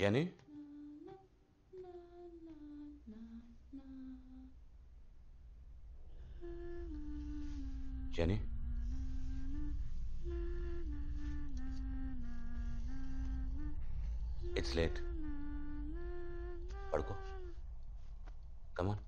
Genie, genie, it's late. పడుకో. కమాన్.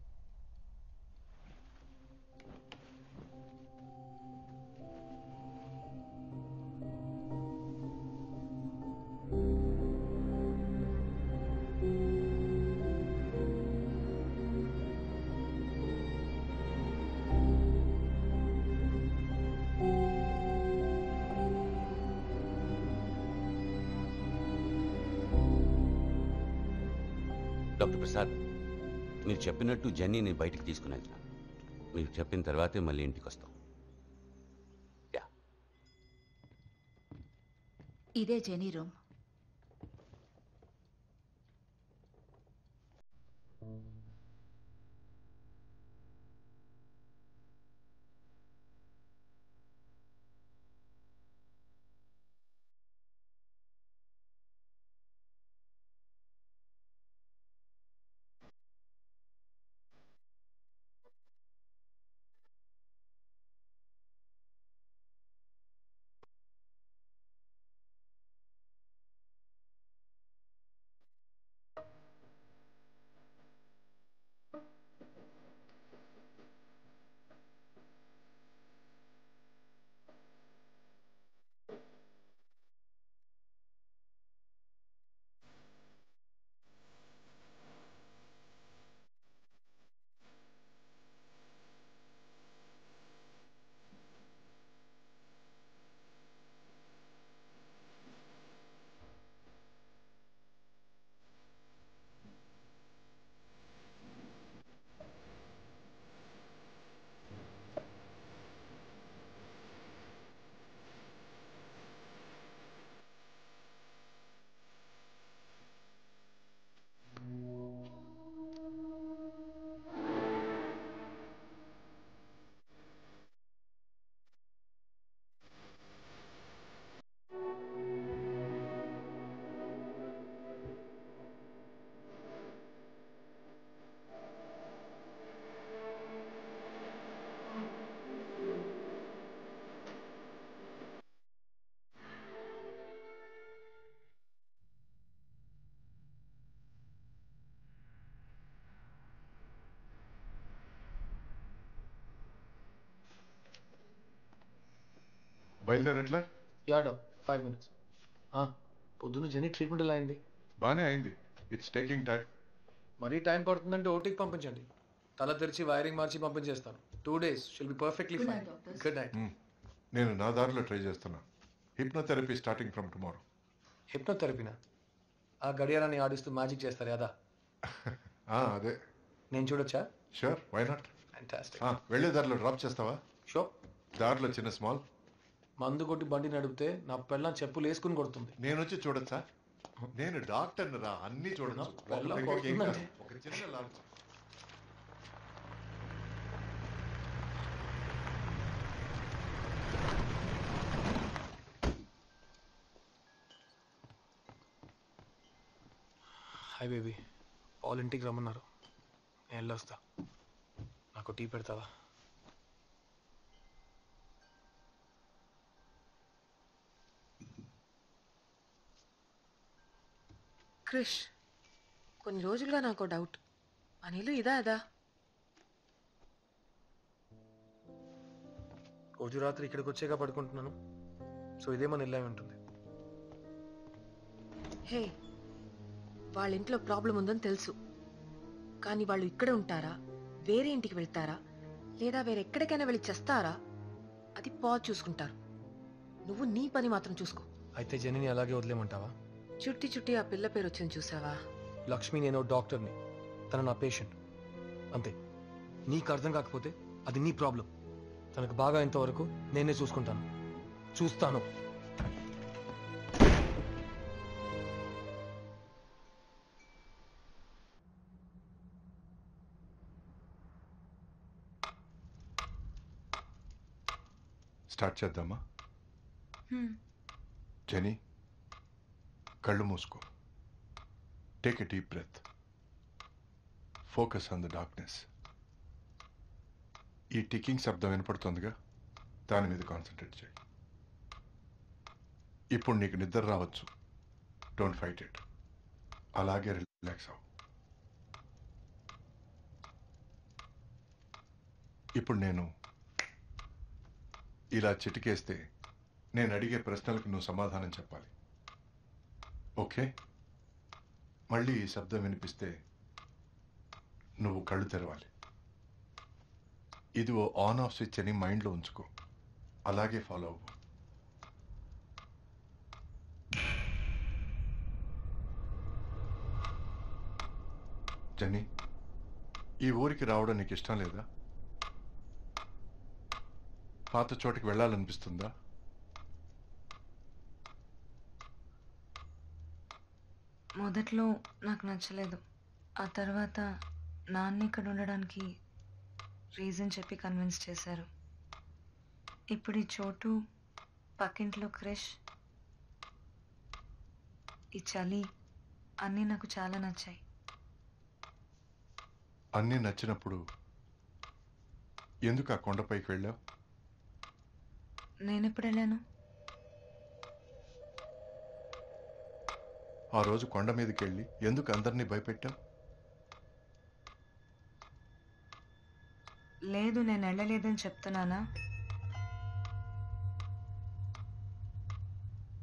Doctor Prasad, మీరు చెప్పినట్టు జెన్నీని బయటికి తీసుకుని వెళ్తున్నాను. మీరు చెప్పిన తర్వాతే మళ్ళీ ఇంటికి వస్తాం. యా. ఇదే జెనీ రూమ్. బయలుదేరట్లా? యాడో 5 minutes. పొద్దున్న జెనీ ట్రీట్మెంట్ ఎలా అయింది? బానే అయింది. It's taking time. మరీ టైం పడుతుందంటే ఓటీకి పంపించండి. తల తెరిచి వైరింగ్ మార్చి పంపించేస్తాను. 2 days shall be perfectly fine. Good night. నేను నా దారిలో ట్రై చేస్తున్నా. Hypnotherapy starting from tomorrow. హిప్నోథెరపీనా? ఆ గడియారాన్ని ఆడిస్తూ మ్యాజిక్ చేస్తారు కదా? అదే. నేను చూడొచ్చా? Sure, why not. ఫ్యాంటాస్టిక్. వెళ్ళే దారిలో డ్రాప్ చేస్తావా? షో. దారిలో చిన్న స్మాల్. మందు కొట్టి బండి నడిపితే నా పెళ్ళం చెప్పులు వేసుకుని కొడుతుంది. నేను వచ్చి చూడొచ్చా? నేను డాక్టర్ని రా, అన్ని చూడొచ్చు. ఒక చిన్న లాంచ్. హాయ్ బేబీ, పాల్ ఇంటికి రమ్మన్నారు. నేను వెళ్ళొస్తా. నాకు టీ పెడతావా? క్రిష్, కొన్ని రోజులుగా నాకు డౌట్. అనిలు ఇదా అదా? రోజు రాత్రి ఇక్కడికి వచ్చాక పడుకుంటున్నాను. సో ఇదే మన ఇల్లు ఉంటుంది. హే, వాళ్ళ ఇంట్లో ప్రాబ్లం ఉందని తెలుసు. కానీ వాళ్ళు ఇక్కడే ఉంటారా, వేరే ఇంటికి వెళ్తారా, లేదా వేరెక్కడికైనా వెళ్ళి చేస్తారా? అది పాజ్ చూసుకుంటారు. నువ్వు నీ పని మాత్రం చూసుకో. అయితే జెనీని అలాగే వదిలేమంటావా? చుట్టి చుట్టి ఆ పిల్ల పేరు వచ్చింది చూసావా? లక్ష్మి, నేను డాక్టర్ని, తన నా పేషెంట్. అంతే. నీకు అర్థం కాకపోతే అది నీ ప్రాబ్లం. తనకు బాగా ఇంతవరకు నేనే చూసుకుంటాను, చూస్తాను. స్టార్ట్ చేద్దామా? జెనీ, కళ్ళు మూసుకో. Take a deep breath. Focus on the darkness. ఈ టికింగ్ శబ్దం వినపడుతుందిగా, దాని మీద కాన్సన్ట్రేట్ చేయి. ఇప్పుడు నీకు నిద్ర రావచ్చు. Don't fight it. అలాగే రిలాక్స్ అవ్వు. ఇప్పుడు నేను ఇలా చిటికేస్తే నేను అడిగే ప్రశ్నలకు నువ్వు సమాధానం చెప్పాలి. ఓకే? మళ్ళీ ఈ శబ్దం వినిపిస్తే నువ్వు కళ్ళు తెరవాలి. ఇది ఓ ఆన్ ఆఫ్ స్విచ్ అని మైండ్లో ఉంచుకో. అలాగే ఫాలో అవ్వు. జని, ఈ ఊరికి రావడం నీకు ఇష్టం లేదా? పాత చోటికి వెళ్ళాలనిపిస్తుందా? మొదట్లో నాకు నచ్చలేదు. ఆ తర్వాత నాన్న ఇక్కడ ఉండడానికి రీజన్ చెప్పి కన్విన్స్ చేశారు. ఇప్పుడు ఈ చోటు, పక్కింట్లో క్రిష్, ఈ చలి అన్నీ నాకు చాలా నచ్చాయి. అన్నీ నచ్చినప్పుడు ఎందుకు ఆ కొండపైకి వెళ్ళావు? నేనెప్పుడు వెళ్ళాను? ఆ రోజు కొండ మీదకి వెళ్ళి ఎందుకు అందరినీ భయపెట్టావు? లేదు, నేను వెళ్ళలేదని చెప్తున్నానా?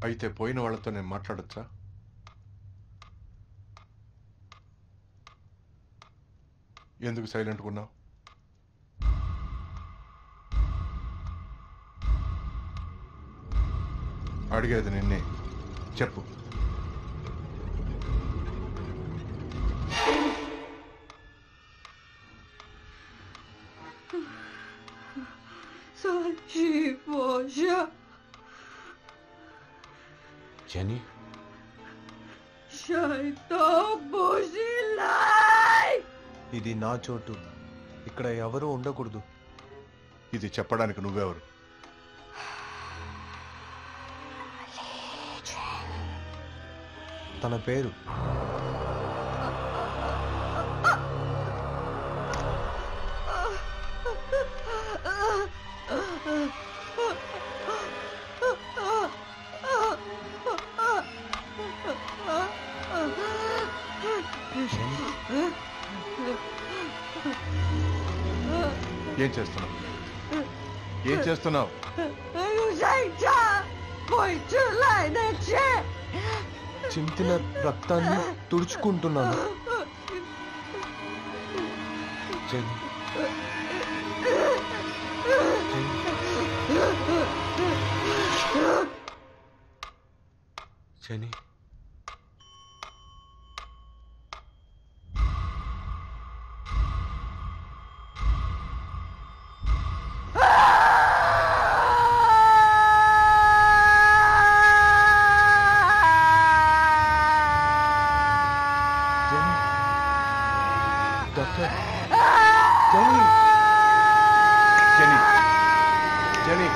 అయితే పోయిన వాళ్ళతో నేను మాట్లాడొచ్చా? ఎందుకు సైలెంట్గా ఉన్నావు? అడిగేది నిన్నే, చెప్పు. జెనీ, ఇది నా చోటు. ఇక్కడ ఎవరూ ఉండకూడదు. ఇది చెప్పడానికి నువ్వెవరు? తన పేరు ఏం చేస్తున్నావు? ఏం చేస్తున్నావు? చింతిన రక్తాన్ని తుడుచుకుంటున్నాను. Jenny, Jenny, doctor, Jenny, Jenny, Jenny,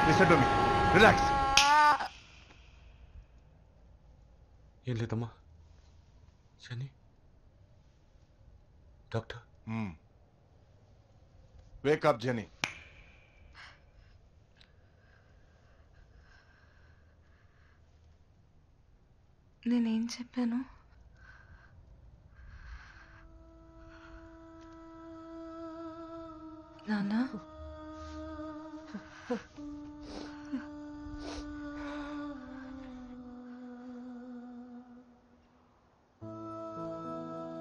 listen to me. Relax. ఏం లేదమ్మా. Jenny, doctor. Wake up Jenny. నేనేం చెప్పాను? నాన్న,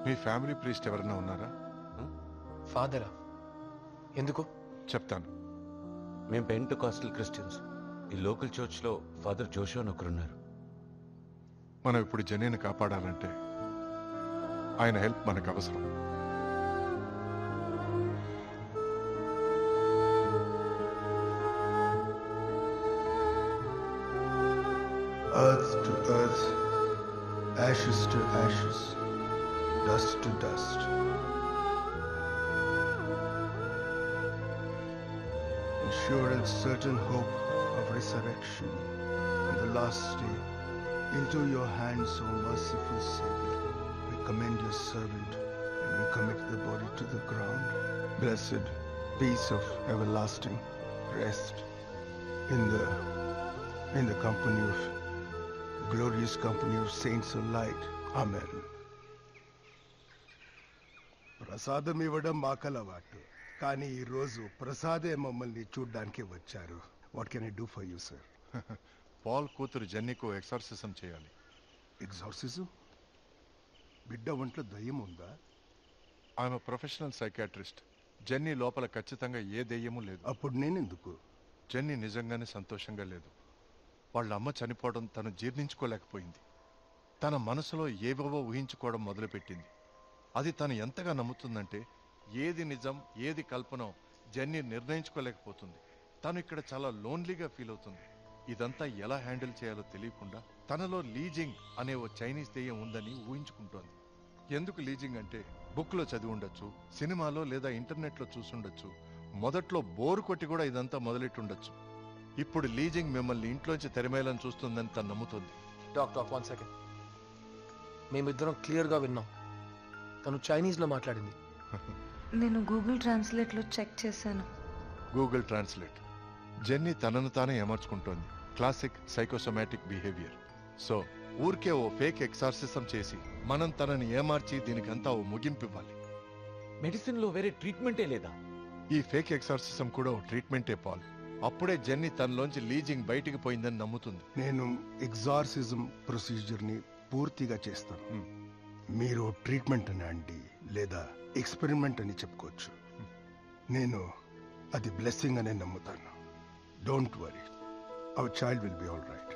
మీ ఫ్యామిలీ ప్రీస్ట్ ఎవరైనా ఉన్నారా? ఫాదరా? ఎందుకు? చెప్తాను. మేము పెంటెకాస్టల్ క్రిస్టియన్స్. ఈ లోకల్ చర్చ్లో ఫాదర్ జోషు అని ఒకరున్నారు. మనం ఇప్పుడు జెనీని కాపాడాలంటే ఆయన హెల్ప్ మనకు అవసరం. Earth to earth, ashes to ashes, dust to dust. In sure and certain hope of resurrection on the last day, Into your hands, O merciful Savior, we commend your servant and we commit the body to the ground. Blessed peace of everlasting rest in the company of glorious company of saints of light. Amen. ప్రసాదం ఇవ్వడం మాకలవాటు కానీ ఈ రోజు ప్రసాదే మమ్మల్ని చూడ్డానికి వచ్చారు. What can I do for you sir? Paul కూతురు జెన్నీకు ఎక్సర్సిజం చేయాలి. ఎగ్జార్సిజం? బిడ్డ ఒంట్లో దయ్యం ఉందా? ఆమె ప్రొఫెషనల్ సైకాట్రిస్ట్. జెన్నీ లోపల ఖచ్చితంగా ఏ దెయ్యమూ లేదు. అప్పుడు నేనెందుకు? జెన్నీ నిజంగానే సంతోషంగా లేదు. వాళ్ళ అమ్మ చనిపోవడం తను జీర్ణించుకోలేకపోయింది. తన మనసులో ఏవేవో ఊహించుకోవడం మొదలుపెట్టింది. అది తను ఎంతగా నమ్ముతుందంటే ఏది నిజం ఏది కల్పనో జెన్నీ నిర్ణయించుకోలేకపోతుంది. తను ఇక్కడ చాలా లోన్లీగా ఫీల్ అవుతుంది. ఇదంతా ఎలా హ్యాండిల్ చేయాలో తెలియకుండా తనలో లీజింగ్ అనే ఓ చైనీస్ దెయ్యం ఉందని ఊహించుకుంటోంది. ఎందుకు లీజింగ్ అంటే బుక్లో చదివి ఉండొచ్చు, సినిమాలో లేదా ఇంటర్నెట్లో చూసుండొచ్చు, మొదట్లో బోరు కొట్టి కూడా ఇదంతా మొదలెట్టుండొచ్చు. ఇప్పుడు లీజింగ్ మిమ్మల్ని ఇంట్లోంచి తెరమేయాలని చూస్తుందని తను నమ్ముతుంది. Doctor 1 second. మేమిద్దరం క్లియర్గా విన్నాం. తను చైనీస్లో మాట్లాడింది. నేను గూగుల్ ట్రాన్స్లేట్లో చెక్ చేశాను. Google translate. జెన్నీ తనను తానే ఏమర్చుకుంటోంది. Classic psychosomatic behaviour. సో ఊరికే ఓ ఫేక్ ఎక్సార్సిజం చేసి మనం తనని ఏమార్చి దీనికంతా ఓ ముగింపు ఇవ్వాలి. మెడిసిన్లో వేరే ట్రీట్మెంటే లేదా? ఈ ఫేక్ ఎక్సార్సిజం కూడా ఓ ట్రీట్మెంటే పాల్. అప్పుడే జెన్నీ తనలోంచి లీజింగ్ బయటికి పోయిందని నమ్ముతుంది. నేను ఎగ్జార్సిజం ప్రొసీజర్ని పూర్తిగా చేస్తాను. మీరు ట్రీట్మెంట్ అని అండి లేదా ఎక్స్పెరిమెంట్ అని చెప్పుకోవచ్చు. నేను అది బ్లెస్సింగ్ అనే నమ్ముతాను. Don't worry, our child will be all right.